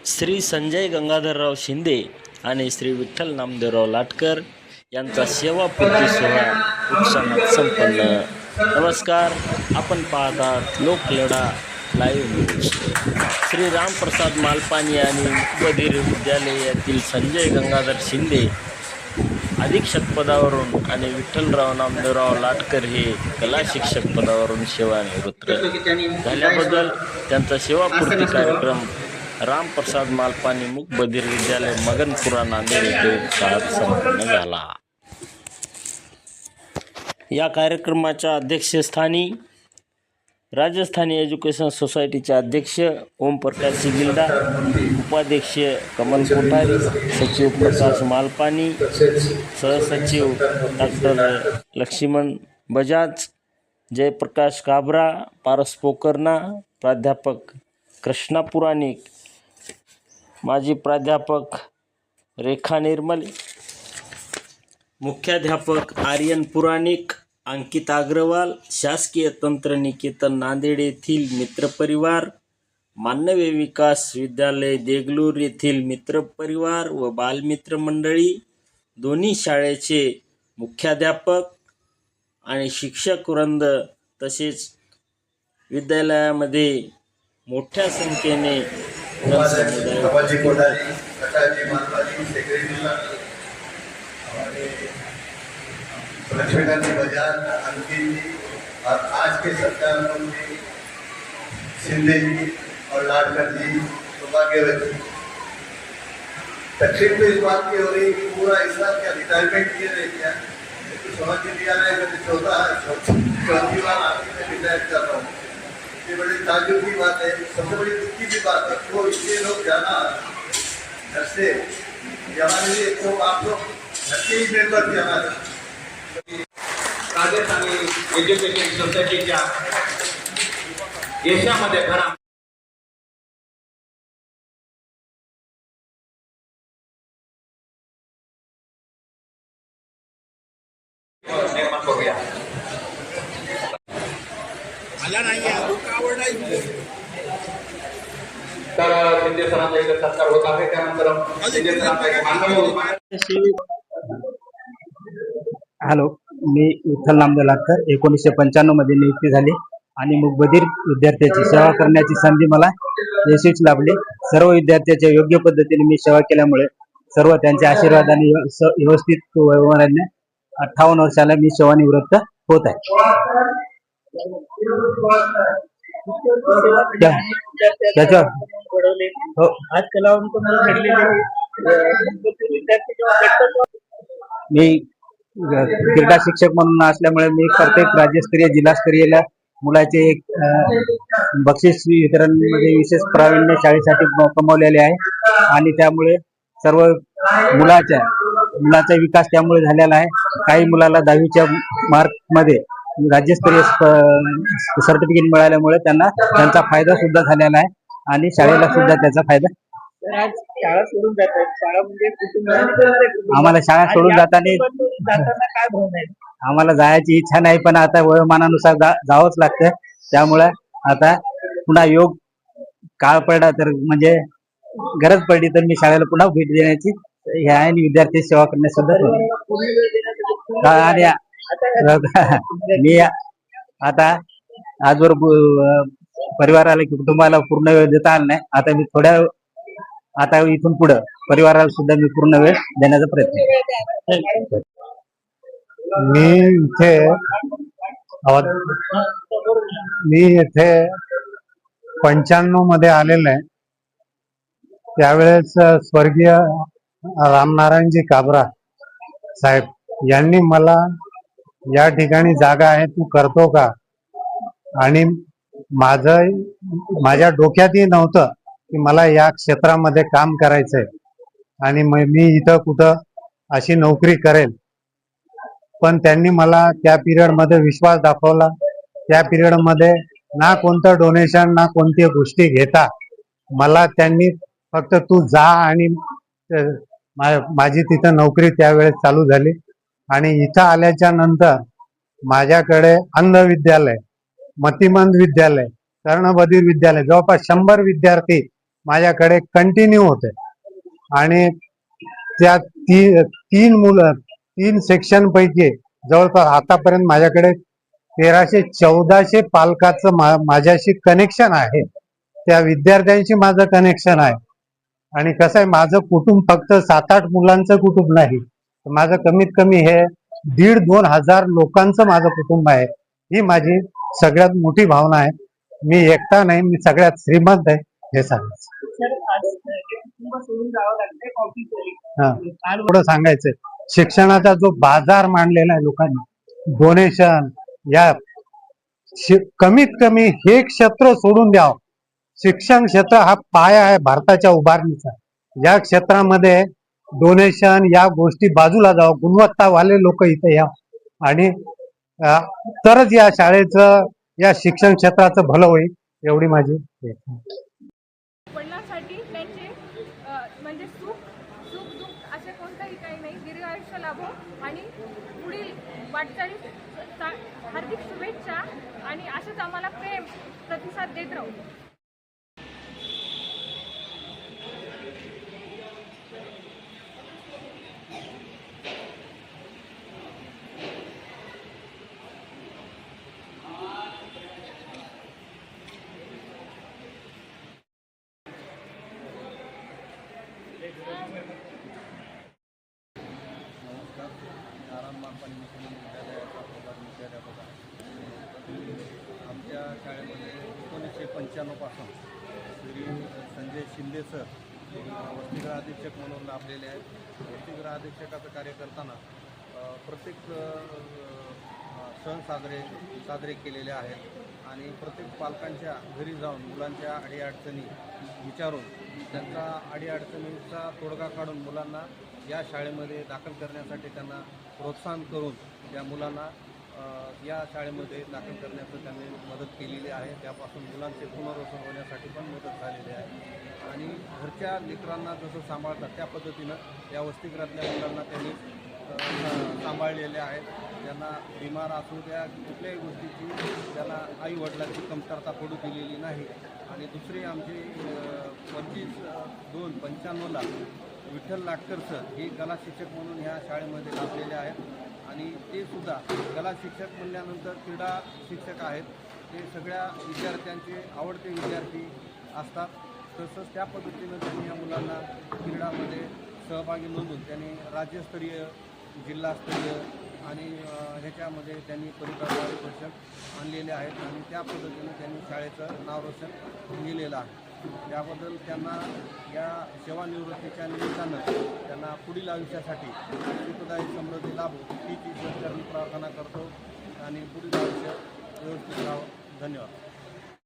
श्री संजय गंगाधरराव शिंदे आणि श्री विठ्ठल नामदेवराव लाटकर यांचा सेवापूर्ती सोहळा उत्साहात संपन्न. नमस्कार, आपण पाहतात लोकलढा लाईव्ह न्यूज. श्री रामप्रसाद मालपानी आणि बधीर विद्यालय यातील संजय गंगाधर शिंदे अधीक्षक पदावरून आणि विठ्ठलराव नामदेवराव लाटकर हे कला शिक्षक पदावरून सेवानिवृत्त झाल्याबद्दल त्यांचा सेवापूर्ती कार्यक्रम रामप्रसाद मालपानी मूक बधीर विद्यालय मगनपुरा नांदेड येथे उत्साहात संपन्न झाला. या कार्यक्रमाच्या अध्यक्षस्थानी राजस्थानी एज्युकेशन सोसायटीचे अध्यक्ष ओमप्रकाश गिल्डा, उपाध्यक्ष कमल कोठारी, सचिव प्रकाश मालपानी, सहसचिव डॉक्टर लक्ष्मण बजाज, जयप्रकाश काबरा, पारस पोकरना, प्राध्यापक कृष्णा पुराणिक, माजी प्राध्यापक रेखा निर्मल, मुख्याध्यापक आर्यन पुराणिक, अंकित अग्रवाल, शासकीय तंत्रनिकेतन नांदेड येथील मित्रपरिवार, मानवी विकास विद्यालय देगलूर येथील मित्रपरिवार व बालमित्र मंडळी, दोन्ही शाळेचे मुख्याध्यापक आणि शिक्षक वृंद तसेच विद्यालयामध्ये मोठ्या संख्येने लक्ष्मीकांत बजाज, अंकित जी और आज के सरकार मंत्री शिंदे जी और लाटकर जी सौभाग्यवती। तकलीफ तो इस बात की हो रही कि पूरा इस साल क्या रिटायरमेंट किए रहे क्या, तो समझ में नहीं आ रहा है कि चौथी बार आगे मैं रिटायर कर रहा हूँ। ये बड़ी ताजुब की बात है, सबसे बड़ी दुख की भी बात है। वो इसलिए लोग जाना घर से हमारे लिए, तो आप लोग घर के ही मेंबर थे हमारे राजस्थानी एज्युकेशन सोसायटीच्या देशामध्ये खरा निर्माण करूया. तर शिंदे सरांचा इथे सत्कार होत आहे. त्यानंतर शिंदे सरांचा एक मानव. हॅलो, मी विठ्ठल नामदेव लाटकर. 1995 मध्ये नियुक्ती झाली आणि मूकबधीर विद्यार्थ्याची सेवा करण्याची संधी मला यशस्वी लाभली. सर्व विद्यार्थ्यांच्या योग्य पद्धतीने मी सेवा केल्यामुळे सर्व त्यांच्या आशीर्वादाने व्यवस्थित व्यवहाराने 58 वर्षाला मी सेवानिवृत्त होत आहे. त्याच्यावर हो, मी क्रीडा शिक्षक म्हणून असल्यामुळे मी प्रत्येक राज्यस्तरीय जिल्हास्तरीय मुलाचे एक बक्षीस वितरणमध्ये विशेष प्रावीण्य शाळेसाठी कमावलेले आहे आणि त्यामुळे सर्व मुलाचा विकास त्यामुळे झालेला आहे. काही मुलाला 10वीच्या मार्कमध्ये राज्यस्तरीय सर्टिफिकेट मिळाल्यामुळे त्यांचा फायदा सुद्धा झालेला आहे आणि शाळेला सुद्धा त्याचा फायदा. शाळा सोडून जातात, शाळा म्हणजे आम्हाला शाळा सोडून जाताना काय भावना आहे? आम्हाला जायची इच्छा नाही, पण आता वयोमानानुसार जावंच लागतं. त्यामुळे आता पुन्हा योग काळ पडला तर म्हणजे गरज पडली तर मी शाळेला पुन्हा भेट देण्याची हे आहे आणि विद्यार्थी सेवा करण्यास सुद्धा. आणि मी आता आजवर परिवाराला कुटुंबाला पूर्ण वेळ देता आला नाही. आता इथून पुढे परिवाराला सुद्धा मी पूर्ण वेळ देण्याचा प्रयत्न. मी इथे 95 मध्ये आलेलो आहे. त्यावेळेस स्वर्गीय रामनारायणजी काबरा साहेब यांनी मला या ठिकाणी जागा आहे, तू करतो का, आणि माझ्या डोक्यातही नव्हतं की मला या क्षेत्रामध्ये काम करायचंय आणि मी इथं कुठं अशी नोकरी करेल. पण त्यांनी मला त्या पिरियड मध्ये विश्वास दाखवला. त्या पिरियड मध्ये ना कोणतं डोनेशन ना कोणत्या गोष्टी घेता मला त्यांनी फक्त तू जा, आणि माझी तिथं नोकरी त्यावेळेस चालू झाली. आणि इथं आल्याच्या नंतर माझ्याकडे अंध विद्यालय, मतिमंद विद्यालय, कर्णबधिर विद्यालय, जवळपास 100 विद्यार्थी माझ्याकडे कंटिन्यू होते आणि त्या तीन मुलं 3 सेक्शन पैकी जवळपास आतापर्यंत माझ्याकडे 1300-1400 पालकाचं माझ्याशी कनेक्शन आहे. त्या विद्यार्थ्यांशी माझं कनेक्शन आहे. आणि कसं आहे, माझं कुटुंब फक्त 7-8 मुलांचं कुटुंब नाही, माझं कमीत कमी हे 1,500-2 हजार लोकांचं माझं कुटुंब आहे. ही माझी सगळ्यात मोठी भावना आहे. मी एकटा नाही, मी सगळ्यात श्रीमंत आहे हे सांगायचं. सर आज कुटुंब सोडून जावं लागतंय ऑफिससाठी. हा, थोडं सांगायचंय, शिक्षणाचा जो बाजार मांडलेला आहे लोकांनी, डोनेशन या कमीत कमी हे क्षेत्र सोडून द्यावं. शिक्षण क्षेत्र हा पाया आहे भारताच्या उभारणीचा. या क्षेत्रामध्ये डोनेशन या गोष्टी बाजूला जावं, गुणवत्तावाले लोक इथे या आणि तरच या शाळेचं या शिक्षण क्षेत्राचं भलं होईल एवढी माझी. वडिलांसाठी त्यांचे म्हणजे सुख दुःख असे कोणतंही काही नाही, दीर्घ आयुष्य लाभो आणि पुढील वाटचालीस हार्दिक शुभेच्छा आणि असेच आम्हाला प्रेम प्रतिसाद देत राहू. आमच्या शाळेमध्ये 1995 पासून श्री संजय शिंदे सर वसतिगृह अधीक्षक म्हणून लाभलेले आहेत. वसतिगृह अधीक्षकाचं कार्य करताना प्रत्येक सण साजरे केलेले आहेत आणि प्रत्येक पालकांच्या घरी जाऊन मुलांच्या अडीअडचणी विचारून त्यांचा अडीअडचणीचा तोडगा काढून मुलांना या शाळेमध्ये दाखल करण्यासाठी त्यांना प्रोत्साहन करून त्या मुलांना या शाळेमध्ये दाखल करण्याचं त्यांनी मदत केलेली आहे. त्यापासून मुलांचे पुनर्वसन होण्यासाठी पण मदत झालेली आहे आणि घरच्या लेकरांना जसं सांभाळतात त्या पद्धतीनं या वसतिगृहातल्या मुलांना त्यांनी सांभाळलेले आहेत. त्यांना बिमार असू द्या, कुठल्याही गोष्टीची त्यांना आई वडिलांची कमतरता पडू दिलेली नाही. आणि दुसरी आमची 25/2/95ला विठ्ठल लाटकर सर हे कला शिक्षक म्हणून ह्या शाळेमध्ये लाभलेले आहेत आणि ते सुद्धा कला शिक्षक म्हणल्यानंतर क्रीडा शिक्षक आहेत. ते सगळ्या विद्यार्थ्यांचे आवडते विद्यार्थी असतात. तसंच त्या पद्धतीनं त्यांनी या मुलांना क्रीडामध्ये सहभागी नोंदवून त्यांनी राज्यस्तरीय, जिल्हास्तरीय आणि ह्याच्यामध्ये त्यांनी परिपारितोषिक आणलेले आहेत आणि त्या पद्धतीनं त्यांनी शाळेचं नाव रोशन केलेलं आहे. त्याबद्दल त्यांना या सेवानिवृत्तीच्या निमित्तानं त्यांना पुढील आयुष्यासाठी सुखदायी समृद्धी लाभो हीच ईश्वरचरणी प्रार्थना करतो आणि पुढील आयुष्य व्यवस्थित राहावं. धन्यवाद.